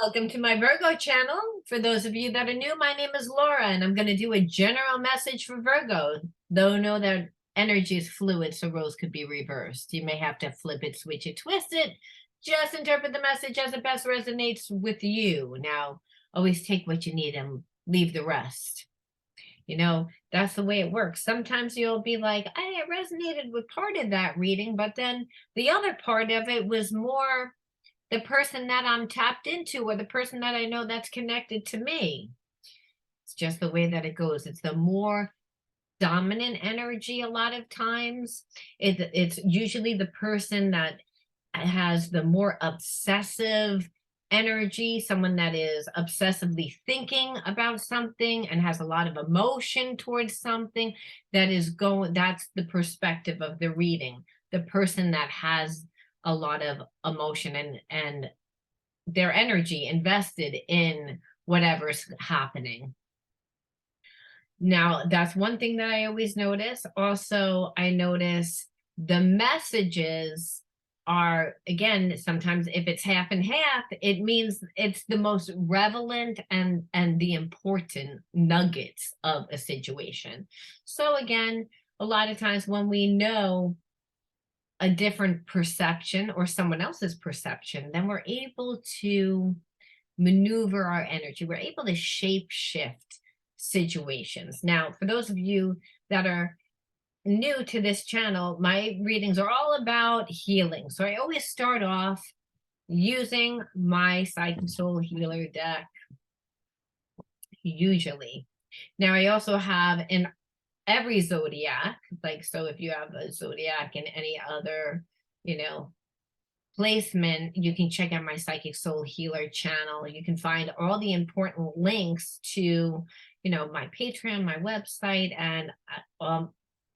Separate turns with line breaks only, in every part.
Welcome to my Virgo channel. For those of you that are new, my name is Laura, and I'm going to do a general message for Virgo. Though know that energy is fluid, so roles could be reversed. You may have to flip it, switch it, twist it. Just interpret the message as it best resonates with you. Now, always take what you need and leave the rest. That's the way it works. Sometimes you'll be like, I resonated with part of that reading, but then the other part of it was more the person that I'm tapped into or the person that I know that's connected to me. It's just the way that it goes. It's the more dominant energy a lot of times. It's usually the person that has the more obsessive energy, someone that is obsessively thinking about something and has a lot of emotion towards something that's the perspective of the reading. The person that has a lot of emotion and their energy invested in whatever's happening. Now, that's one thing that I always notice. Also, I notice the messages are, again, sometimes if it's half and half, it means it's the most relevant and the important nuggets of a situation. So again, a lot of times when we know a different perception or someone else's perception, then we're able to maneuver our energy. We're able to shape shift situations. Now, for those of you that are new to this channel, my readings are all about healing. So I always start off using my Psychic Soul Healer deck, usually. Now, I also have in every zodiac, so if you have a zodiac in any other, placement, you can check out my Psychic Soul Healer channel. You can find all the important links to, my Patreon, my website, and my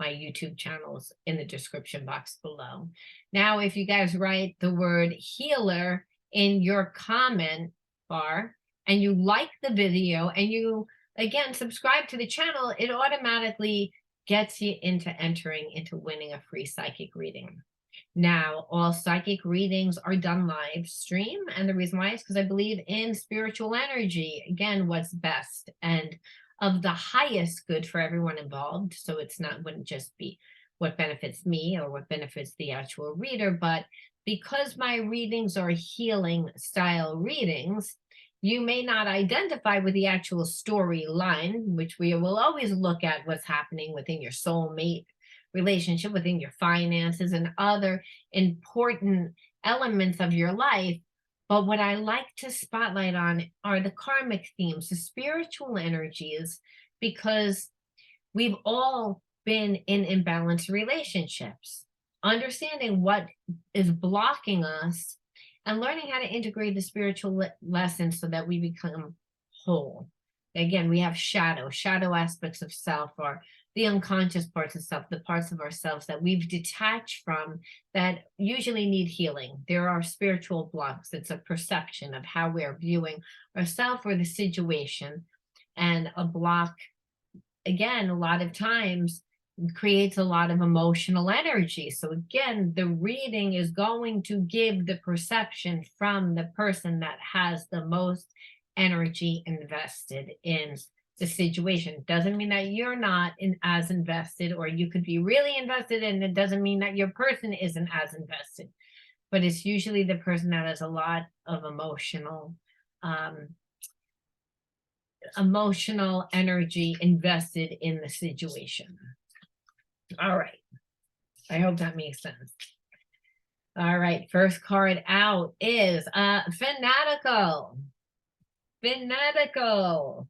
YouTube channels in the description box below. Now, if you guys write the word healer in your comment bar and you like the video and you, again, subscribe to the channel, it automatically gets you into entering into winning a free psychic reading. Now, all psychic readings are done live stream, and the reason why is because I believe in spiritual energy. Again, what's best and of the highest good for everyone involved. So wouldn't just be what benefits me or what benefits the actual reader, but because my readings are healing style readings, you may not identify with the actual storyline, which we will always look at what's happening within your soulmate relationship, within your finances and other important elements of your life. But what I like to spotlight on are the karmic themes, the spiritual energies, because we've all been in imbalanced relationships. Understanding what is blocking us and learning how to integrate the spiritual lessons so that we become whole. Again, we have shadow aspects of self, or the unconscious parts of self, the parts of ourselves that we've detached from that usually need healing. There are spiritual blocks. It's a perception of how we're viewing ourselves or the situation. And a block, again, a lot of times creates a lot of emotional energy. So again, the reading is going to give the perception from the person that has the most energy invested in the situation. Doesn't mean that you're not as invested, or you could be really invested, and it doesn't mean that your person isn't as invested. But it's usually the person that has a lot of emotional energy invested in the situation. All right. I hope that makes sense. All right. First card out is Fanatical. Fanatical.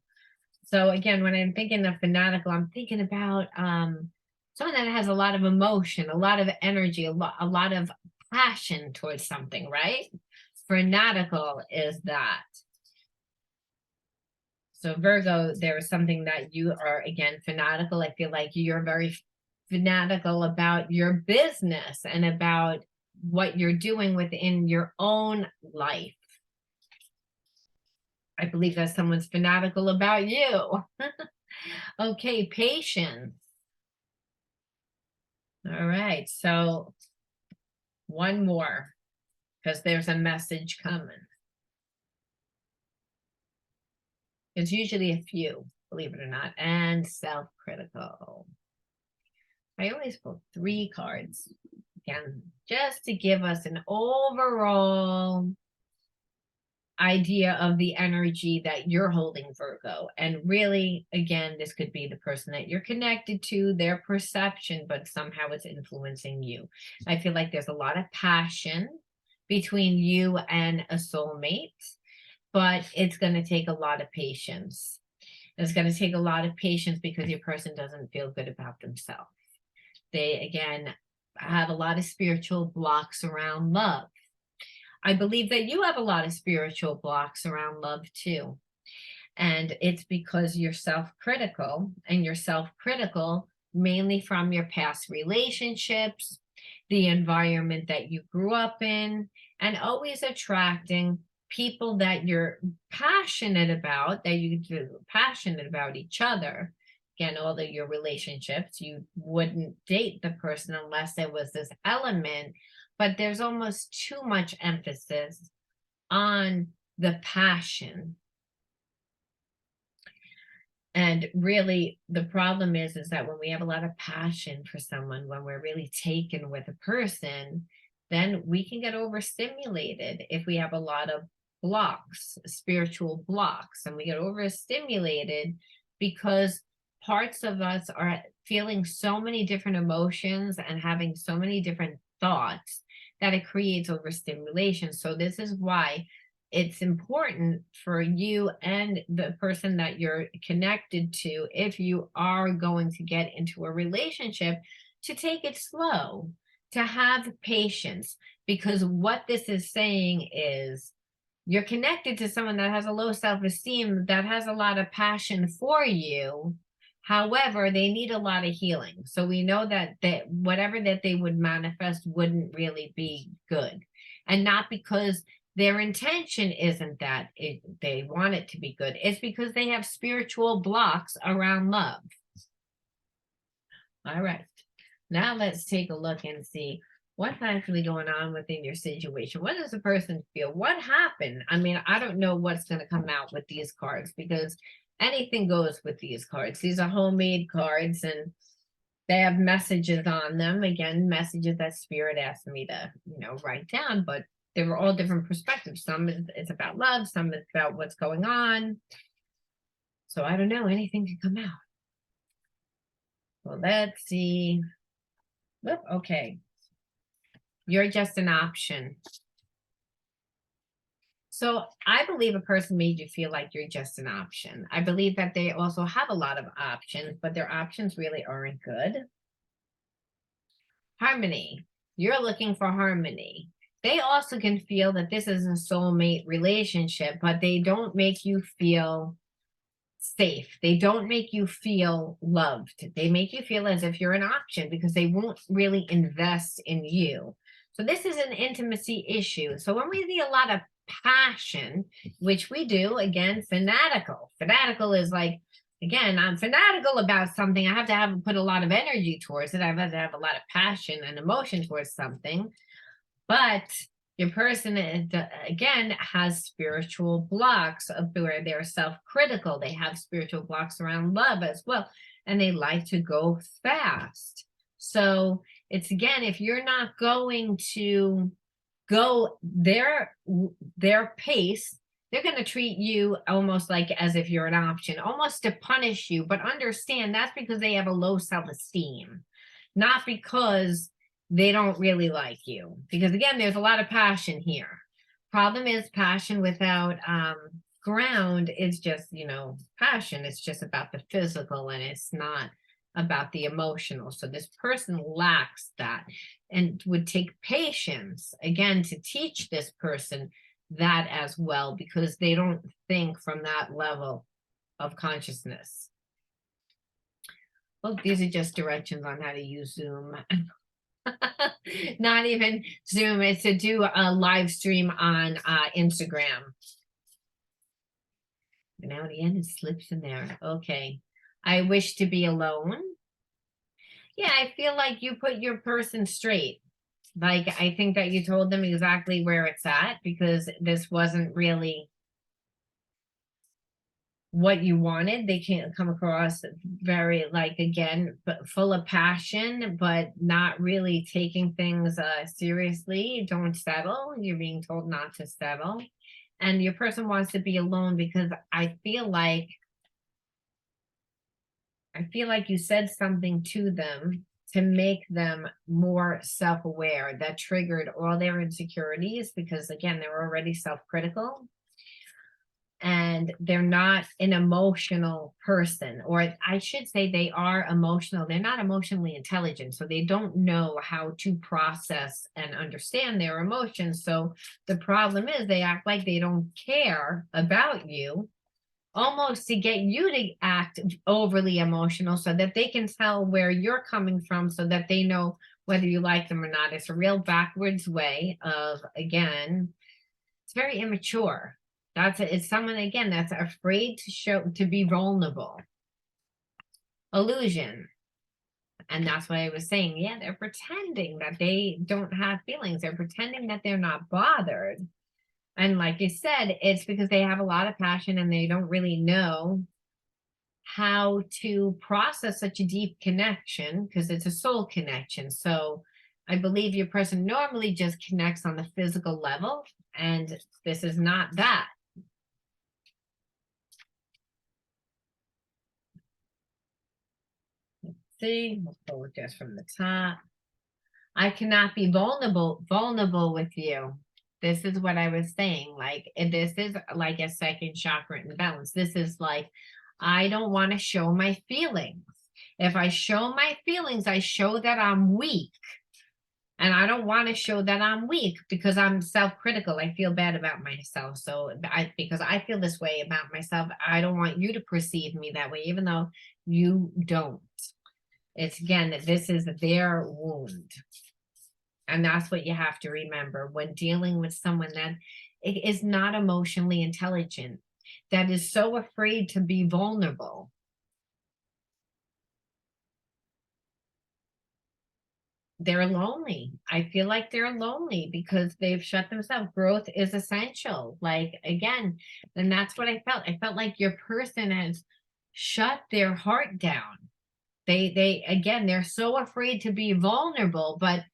So again, when I'm thinking of fanatical, I'm thinking about someone that has a lot of emotion, a lot of energy, a lot of passion towards something, right? Fanatical is that. So Virgo, there is something that you are, again, fanatical. I feel like you're very fanatical about your business and about what you're doing within your own life. I believe that someone's fanatical about you. Okay, patience. All right, so one more, because there's a message coming. It's usually a few, believe it or not, and self-critical. I always pull 3 cards, again, just to give us an overall idea of the energy that you're holding, Virgo. And really, again, this could be the person that you're connected to, their perception, but somehow it's influencing you. I feel like there's a lot of passion between you and a soulmate, but it's going to take a lot of patience. It's going to take a lot of patience because your person doesn't feel good about themselves. They, again, have a lot of spiritual blocks around love. I believe that you have a lot of spiritual blocks around love too. And it's because you're self-critical, and you're self-critical mainly from your past relationships, the environment that you grew up in, and always attracting people that you're passionate about, that you passionate about each other. Again, all of your relationships, you wouldn't date the person unless there was this element, but there's almost too much emphasis on the passion. And really, the problem is that when we have a lot of passion for someone, when we're really taken with a person, then we can get overstimulated if we have a lot of blocks, spiritual blocks, and we get overstimulated because parts of us are feeling so many different emotions and having so many different thoughts that it creates overstimulation. So this is why it's important for you and the person that you're connected to, if you are going to get into a relationship, to take it slow, to have patience, because what this is saying is you're connected to someone that has a low self-esteem, that has a lot of passion for you. However, they need a lot of healing. So we know that whatever that they would manifest wouldn't really be good. And not because their intention isn't that they want it to be good. It's because they have spiritual blocks around love. All right. Now let's take a look and see what's actually going on within your situation. What does the person feel? What happened? I mean, I don't know what's going to come out with these cards, because anything goes with these cards. These are homemade cards, and they have messages on them. Again, messages that Spirit asked me to, write down, but they were all different perspectives. Some it's about love, some it's about what's going on. So I don't know, anything can come out. Well, let's see. Okay. You're just an option. So I believe a person made you feel like you're just an option. I believe that they also have a lot of options, but their options really aren't good. Harmony. You're looking for harmony. They also can feel that this is a soulmate relationship, but they don't make you feel safe. They don't make you feel loved. They make you feel as if you're an option because they won't really invest in you. So this is an intimacy issue. So when we see a lot of passion, which we do, again, fanatical. Fanatical is like, again, I'm fanatical about something. I have to put a lot of energy towards it. I have to have a lot of passion and emotion towards something. But your person, again, has spiritual blocks where they're self-critical. They have spiritual blocks around love as well, and they like to go fast. So it's, again, if you're not going to go their pace, they're going to treat you almost like as if you're an option, almost to punish you. But understand that's because they have a low self-esteem, not because they don't really like you. Because again, there's a lot of passion here. Problem is, passion without ground is just, passion. It's just about the physical, and it's not about the emotional. So this person lacks that, and would take patience, again, to teach this person that as well, because they don't think from that level of consciousness. Well, these are just directions on how to use Zoom. Not even Zoom, it's to do a live stream on Instagram. And now the end, it slips in there. Okay. I wish to be alone. Yeah, I feel like you put your person straight. Like, I think that you told them exactly where it's at, because this wasn't really what you wanted. They can't come across very, like, again, but full of passion, but not really taking things seriously. Don't settle. You're being told not to settle. And your person wants to be alone because I feel like you said something to them to make them more self-aware that triggered all their insecurities, because again, they're already self-critical and they're not an emotional person, or I should say they are emotional. They're not emotionally intelligent, so they don't know how to process and understand their emotions. So the problem is they act like they don't care about you, almost to get you to act overly emotional so that they can tell where you're coming from, so that they know whether you like them or not. It's a real backwards way of, again, it's very immature. It's someone, again, that's afraid to be vulnerable. Illusion. And that's what I was saying. Yeah, they're pretending that they don't have feelings. They're pretending that they're not bothered. And like you said, it's because they have a lot of passion and they don't really know how to process such a deep connection, because it's a soul connection. So I believe your person normally just connects on the physical level, and this is not that. Let's see, we'll pull it just from the top. I cannot be vulnerable with you. This is what I was saying. Like, this is like a second chakra imbalance. This is like, I don't want to show my feelings. If I show my feelings, I show that I'm weak. And I don't want to show that I'm weak because I'm self-critical. I feel bad about myself. So because I feel this way about myself, I don't want you to perceive me that way, even though you don't. It's, again, that this is their wound. And that's what you have to remember when dealing with someone that is not emotionally intelligent, that is so afraid to be vulnerable. They're lonely. I feel like they're lonely because they've shut themselves. Growth is essential. Like, again, and that's what I felt. I felt like your person has shut their heart down. They again, they're so afraid to be vulnerable, but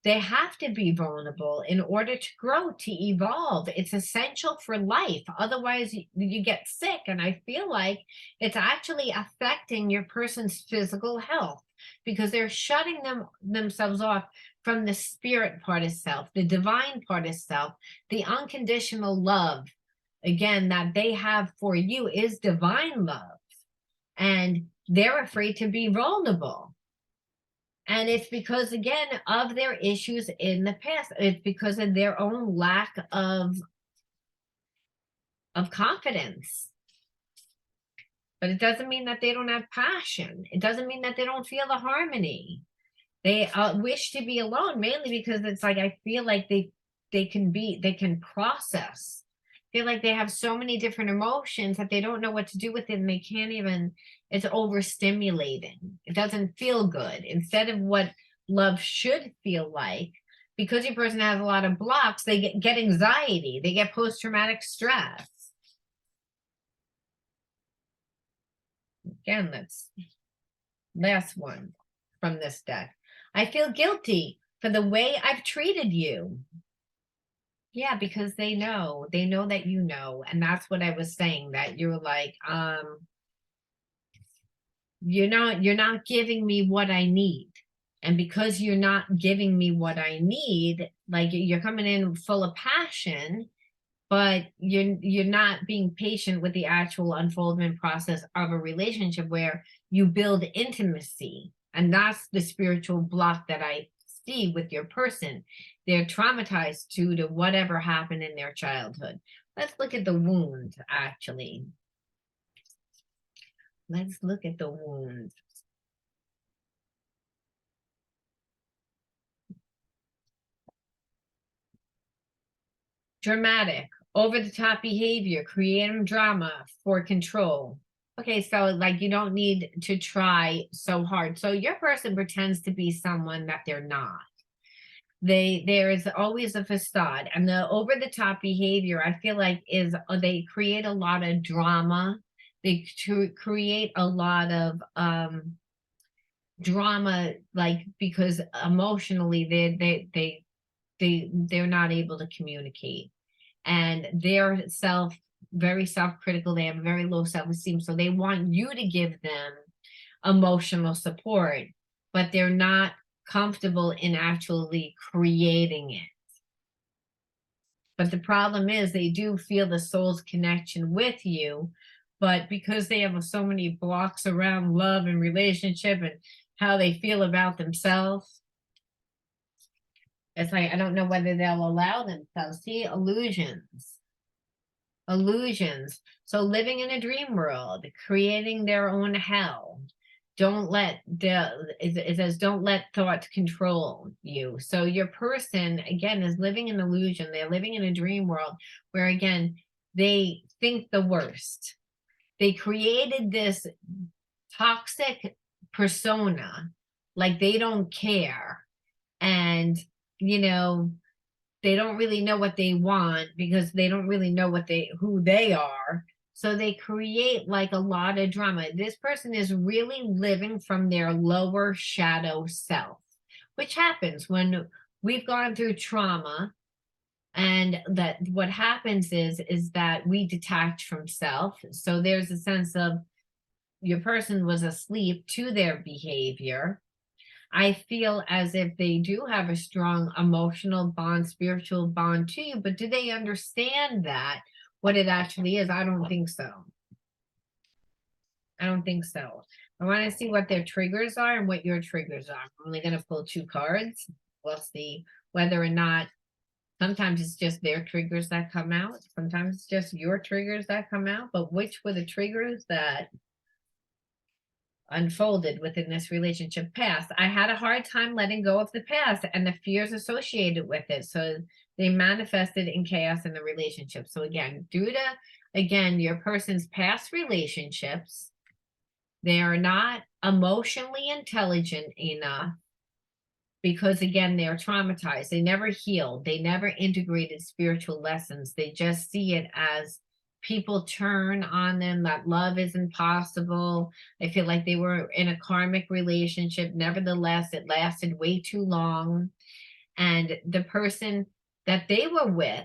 they have to be vulnerable in order to grow, to evolve. It's essential for life. Otherwise, you get sick. And I feel like it's actually affecting your person's physical health because they're shutting themselves off from the spirit part of self, the divine part of self, the unconditional love, again, that they have for you is divine love. And they're afraid to be vulnerable. And it's because, again, of their issues in the past. It's because of their own lack of confidence. But it doesn't mean that they don't have passion. It doesn't mean that they don't feel the harmony. They wish to be alone, mainly because it's like, I feel like they can process. Feel like they have so many different emotions that they don't know what to do with it, and they can't even, it's overstimulating. It doesn't feel good. Instead of what love should feel like, because your person has a lot of blocks, they get anxiety, they get post-traumatic stress. Again, that's last one from this deck. I feel guilty for the way I've treated you. Yeah, because they know that you know. And that's what I was saying, that you're like, you're not giving me what I need. And because you're not giving me what I need, like, you're coming in full of passion, but you're not being patient with the actual unfoldment process of a relationship where you build intimacy. And that's the spiritual block that I see with your person. They're traumatized due to whatever happened in their childhood. Let's look at the wound, actually. Let's look at the wound. Dramatic, over-the-top behavior, creating drama for control. Okay, so like, you don't need to try so hard. So your person pretends to be someone that they're not. There is always a facade, and the over-the-top behavior, I feel like, is they create a lot of drama. They create a lot of drama, like, because emotionally they're not able to communicate, and they're very self-critical. They have very low self-esteem, so they want you to give them emotional support, but they're not comfortable in actually creating it. But the problem is they do feel the soul's connection with you, but because they have so many blocks around love and relationship and how they feel about themselves, it's like, I don't know whether they'll allow themselves. See, illusions. Illusions. So living in a dream world, creating their own hell. It says, don't let thoughts control you. So your person, again, is living an illusion. They're living in a dream world where, again, they think the worst. They created this toxic persona, like they don't care. And, you know, they don't really know what they want because they don't really know who they are. So they create like a lot of drama. This person is really living from their lower shadow self, which happens when we've gone through trauma. And that what happens is that we detach from self. So there's a sense of your person was asleep to their behavior. I feel as if they do have a strong emotional bond, spiritual bond to you, but do they understand that, what it actually is? I don't think so. I don't think so. I want to see what their triggers are and what your triggers are. I'm only going to pull 2 cards. We'll see whether or not, sometimes it's just their triggers that come out. Sometimes it's just your triggers that come out, but which were the triggers that unfolded within this relationship past? I had a hard time letting go of the past and the fears associated with it. So they manifested in chaos in the relationship. So again, due to, again, your person's past relationships, they are not emotionally intelligent enough because, again, they're traumatized. They never healed. They never integrated spiritual lessons. They just see it as people turn on them, that love isn't possible. I feel like they were in a karmic relationship. Nevertheless, it lasted way too long. And the person that they were with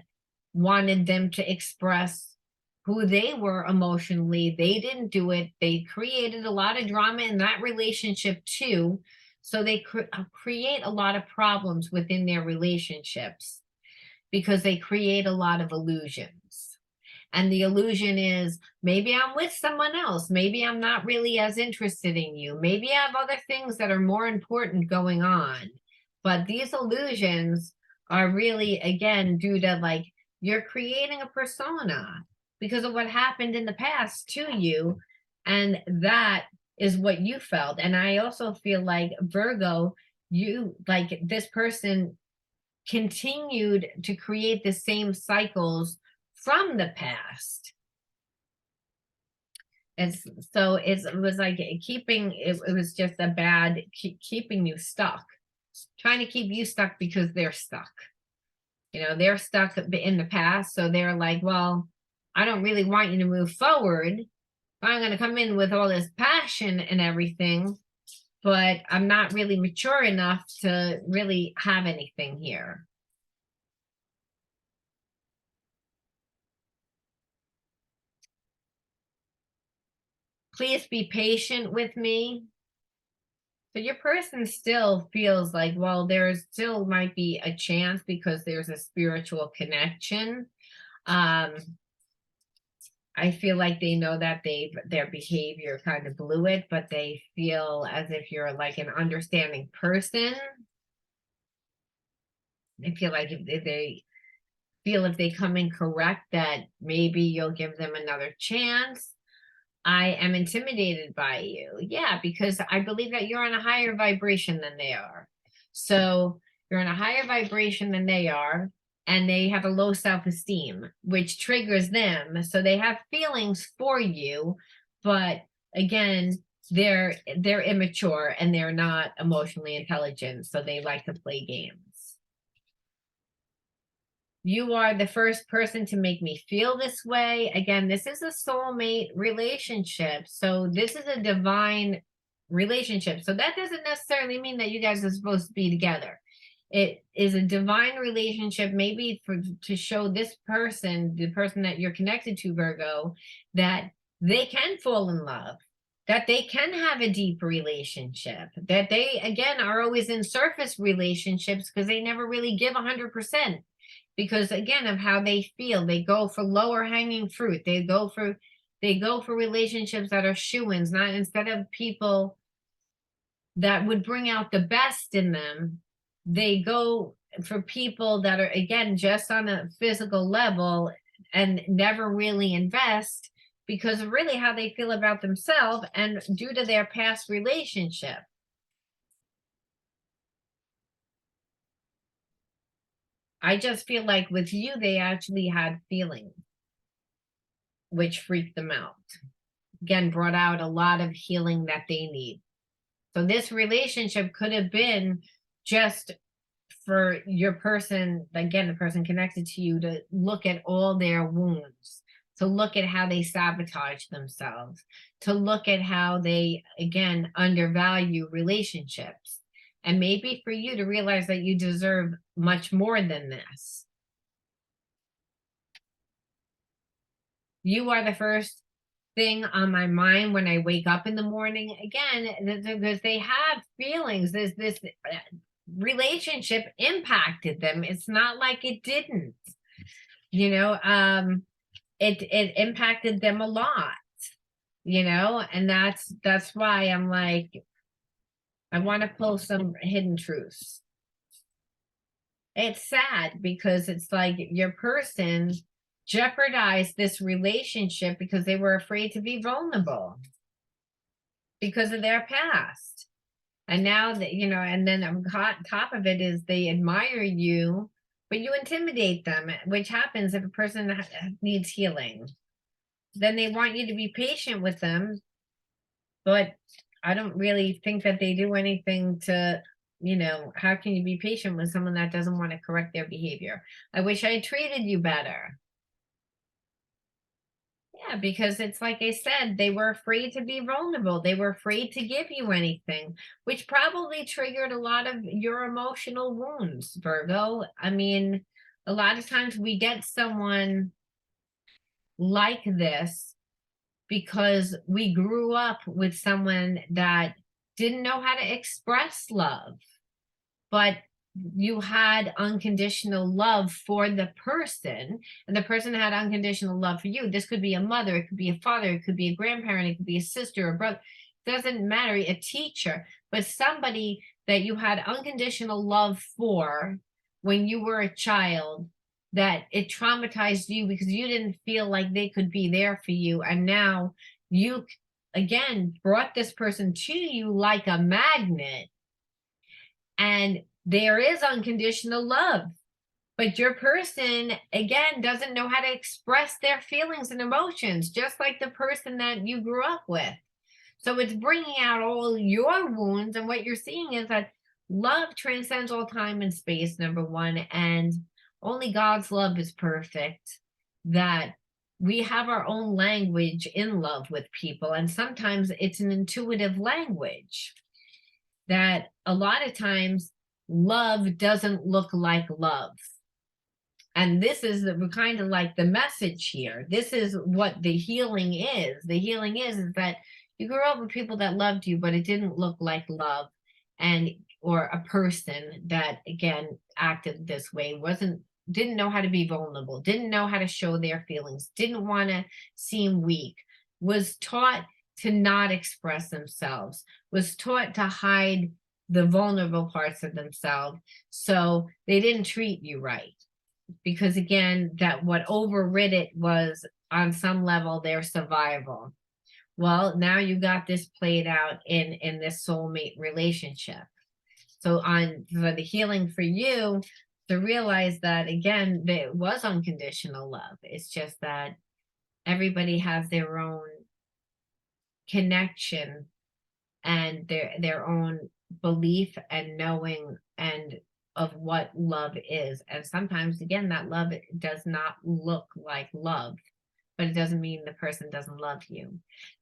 wanted them to express who they were emotionally. They didn't do it. They created a lot of drama in that relationship too. So they create a lot of problems within their relationships because they create a lot of illusions. And the illusion is, maybe I'm with someone else. Maybe I'm not really as interested in you. Maybe I have other things that are more important going on. But these illusions are really, again, due to, like, you're creating a persona because of what happened in the past to you. And that is what you felt. And I also feel like, Virgo, you, like, this person continued to create the same cycles from the past. And so it was like it was just a bad, keeping you stuck, trying to keep you stuck because they're stuck. You know, they're stuck in the past. So they're like, well, I don't really want you to move forward. I'm going to come in with all this passion and everything, but I'm not really mature enough to really have anything here. Please be patient with me. So your person still feels like, well, there still might be a chance because there's a spiritual connection. I feel like they know that their behavior kind of blew it, but they feel as if you're like an understanding person. I feel like if they come in correct, that maybe you'll give them another chance. I am intimidated by you. Yeah, because I believe that you're on a higher vibration than they are. So you're on a higher vibration than they are, and they have a low self-esteem, which triggers them. So they have feelings for you, but again, they're immature and they're not emotionally intelligent. So they like to play games. You are the first person to make me feel this way. Again, this is a soulmate relationship. So this is a divine relationship. So that doesn't necessarily mean that you guys are supposed to be together. It is a divine relationship, maybe to show this person, the person that you're connected to, Virgo, that they can fall in love, that they can have a deep relationship, that they, again, are always in surface relationships because they never really give 100%. Because again, of how they feel, they go for lower hanging fruit. They go for relationships that are shoo-ins, not, instead of people that would bring out the best in them, they go for people that are, again, just on a physical level and never really invest because of really how they feel about themselves and due to their past relationship. I just feel like with you, they actually had feelings, which freaked them out. Again, brought out a lot of healing that they need. So this relationship could have been just for your person, again, the person connected to you, to look at all their wounds, to look at how they sabotage themselves, to look at how they, again, undervalue relationships. And maybe for you to realize that you deserve much more than this. You are the first thing on my mind when I wake up in the morning. Again, because they have feelings. This relationship impacted them. It's not like it didn't. You know, it impacted them a lot. You know, and that's why I'm like, I want to pull some hidden truths. It's sad because it's like your person jeopardized this relationship because they were afraid to be vulnerable because of their past. And now that, you know, and then on top of it is they admire you, but you intimidate them, which happens if a person needs healing. Then they want you to be patient with them, but I don't really think that they do anything to, you know, how can you be patient with someone that doesn't want to correct their behavior? I wish I treated you better. Yeah, because it's like I said, they were afraid to be vulnerable. They were afraid to give you anything, which probably triggered a lot of your emotional wounds, Virgo. I mean, a lot of times we get someone like this because we grew up with someone that didn't know how to express love, but you had unconditional love for the person and the person had unconditional love for you. This could be a mother, it could be a father, it could be a grandparent, it could be a sister or brother, doesn't matter, a teacher, but somebody that you had unconditional love for when you were a child, that it traumatized you because you didn't feel like they could be there for you. And now you again brought this person to you like a magnet, and there is unconditional love, but your person again doesn't know how to express their feelings and emotions, just like the person that you grew up with. So it's bringing out all your wounds, and what you're seeing is that love transcends all time and space, number one, and only God's love is perfect. That we have our own language in love with people, and sometimes it's an intuitive language. That a lot of times love doesn't look like love. And this is kind of like the message here. This is what the healing is. The healing is that you grew up with people that loved you, but it didn't look like love, and or a person that again acted this way, didn't know how to be vulnerable, didn't know how to show their feelings, didn't want to seem weak, was taught to not express themselves, was taught to hide the vulnerable parts of themselves. So they didn't treat you right. Because again, that what overrid it was on some level their survival. Well, now you got this played out in this soulmate relationship. So for the healing for you, to realize that again, there was unconditional love. It's just that everybody has their own connection and their own belief and knowing and of what love is. And sometimes, again, that love does not look like love, but it doesn't mean the person doesn't love you.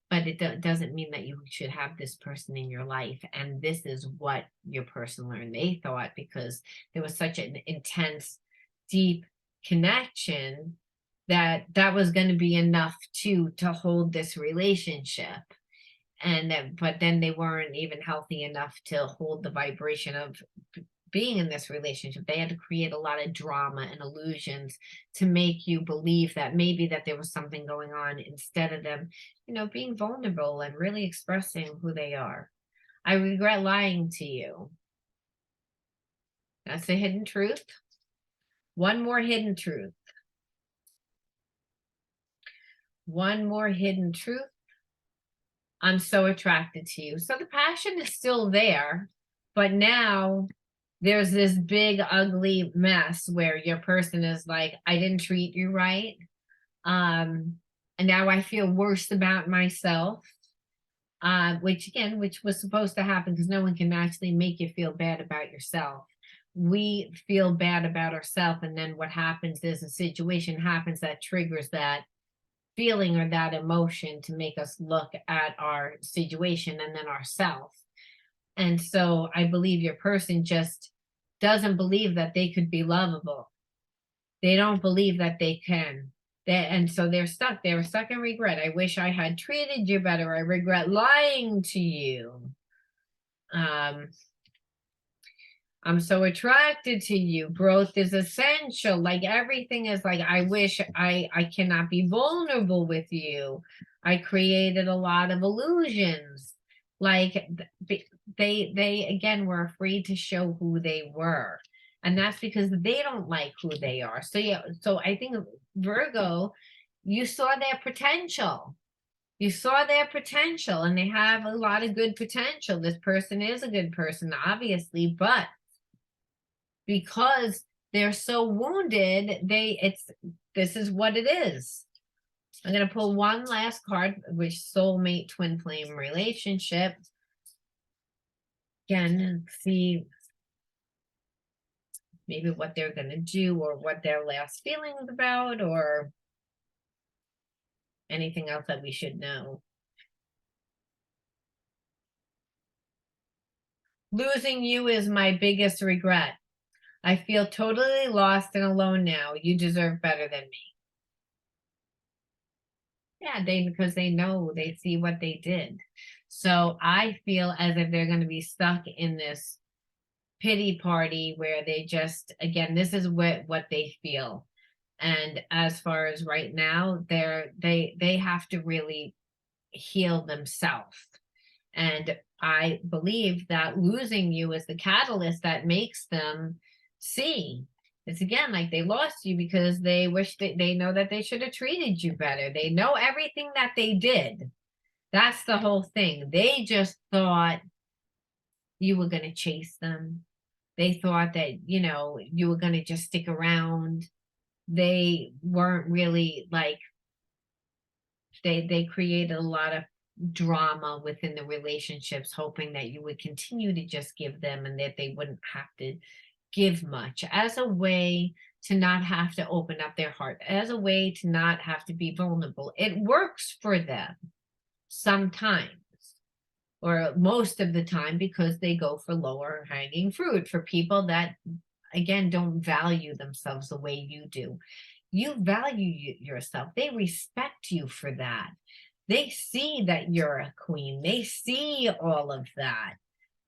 But it doesn't mean that you should have this person in your life. And this is what your person learned. They thought, because there was such an intense, deep connection, that that was going to be enough to hold this relationship. And then, but then they weren't even healthy enough to hold the vibration of being in this relationship. They had to create a lot of drama and illusions to make you believe that maybe that there was something going on, instead of them, being vulnerable and really expressing who they are. I regret lying to you. That's the hidden truth. One more hidden truth. One more hidden truth. I'm so attracted to you. So the passion is still there, but now there's this big, ugly mess where your person is like, I didn't treat you right. And now I feel worse about myself, which was supposed to happen, because no one can actually make you feel bad about yourself. We feel bad about ourselves, and then what happens is a situation happens that triggers that feeling or that emotion to make us look at our situation and then ourselves. And so I believe your person just doesn't believe that they could be lovable. They don't believe that they can. And so they're stuck. They were stuck in regret. I wish I had treated you better. I regret lying to you. I'm so attracted to you. Growth is essential. Like, everything is like, I wish I cannot be vulnerable with you. I created a lot of illusions. Like, they again were afraid to show who they were. And that's because they don't like who they are. So yeah, so I think Virgo, you saw their potential. You saw their potential, and they have a lot of good potential. This person is a good person, obviously, but because they're so wounded, this is what it is. I'm going to pull one last card, which soulmate twin flame relationship. Again, see maybe what they're going to do, or what their last feelings about, or anything else that we should know. Losing you is my biggest regret. I feel totally lost and alone now. You deserve better than me. Yeah, because they know, they see what they did. So I feel as if they're going to be stuck in this pity party where they just, again, this is what they feel. And as far as right now, they have to really heal themselves. And I believe that losing you is the catalyst that makes them see. It's again like they lost you because they wish that they know that they should have treated you better. They know everything that they did. That's the whole thing. They just thought you were going to chase them. They thought that, you were going to just stick around. They weren't really like, they created a lot of drama within the relationships, hoping that you would continue to just give them, and that they wouldn't have to give much, as a way to not have to open up their heart, as a way to not have to be vulnerable. It works for them sometimes, or most of the time, because they go for lower hanging fruit, for people that, again, don't value themselves the way you do. You value yourself. They respect you for that. They see that you're a queen. They see all of that.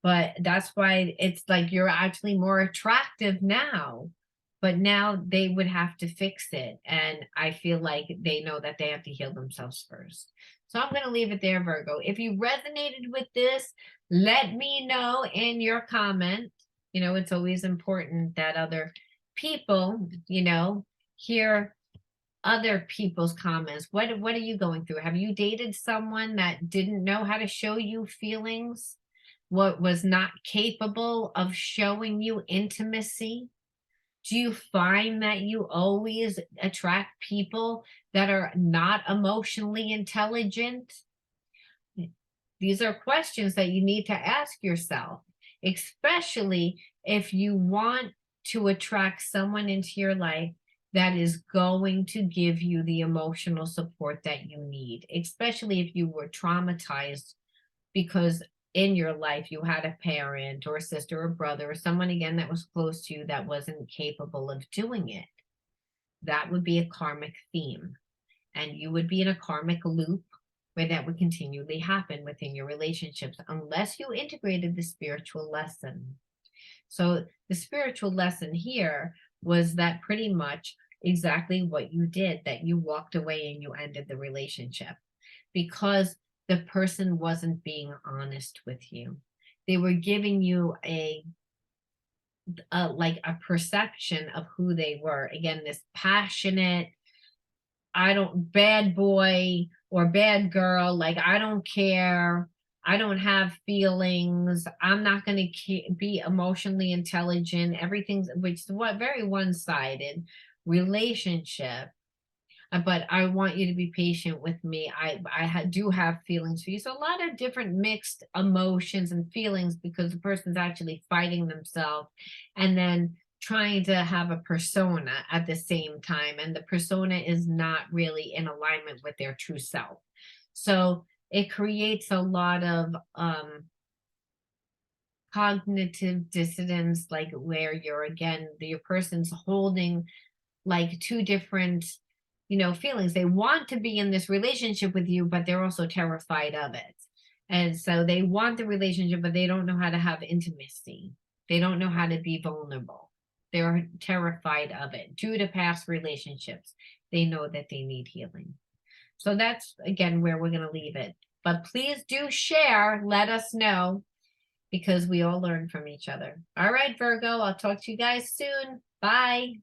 But that's why it's like you're actually more attractive now. But now they would have to fix it. And I feel like they know that they have to heal themselves first. So I'm going to leave it there, Virgo. If you resonated with this, let me know in your comment. It's always important that other people, hear other people's comments. What are you going through? Have you dated someone that didn't know how to show you feelings? What was not capable of showing you intimacy? Do you find that you always attract people that are not emotionally intelligent? These are questions that you need to ask yourself, especially if you want to attract someone into your life that is going to give you the emotional support that you need, especially if you were traumatized because in your life you had a parent or a sister or brother or someone again that was close to you that wasn't capable of doing it. That would be a karmic theme. And you would be in a karmic loop where that would continually happen within your relationships unless you integrated the spiritual lesson. So the spiritual lesson here was that pretty much exactly what you did, that you walked away and you ended the relationship because the person wasn't being honest with you. They were giving you like a perception of who they were. Again, this passionate, I don't, bad boy or bad girl, like I don't care. I don't have feelings. I'm not going to be emotionally intelligent. Everything's, which is what very one-sided relationship. But I want you to be patient with me. Do have feelings for you. So a lot of different mixed emotions and feelings because the person's actually fighting themselves and then trying to have a persona at the same time. And the persona is not really in alignment with their true self. So it creates a lot of cognitive dissonance, like where you're again, your person's holding like two different feelings. They want to be in this relationship with you, but they're also terrified of it. And so they want the relationship, but they don't know how to have intimacy. They don't know how to be vulnerable. They're terrified of it due to past relationships. They know that they need healing. So that's again where we're going to leave it. But please do share, let us know, because we all learn from each other. All right, Virgo, I'll talk to you guys soon. Bye.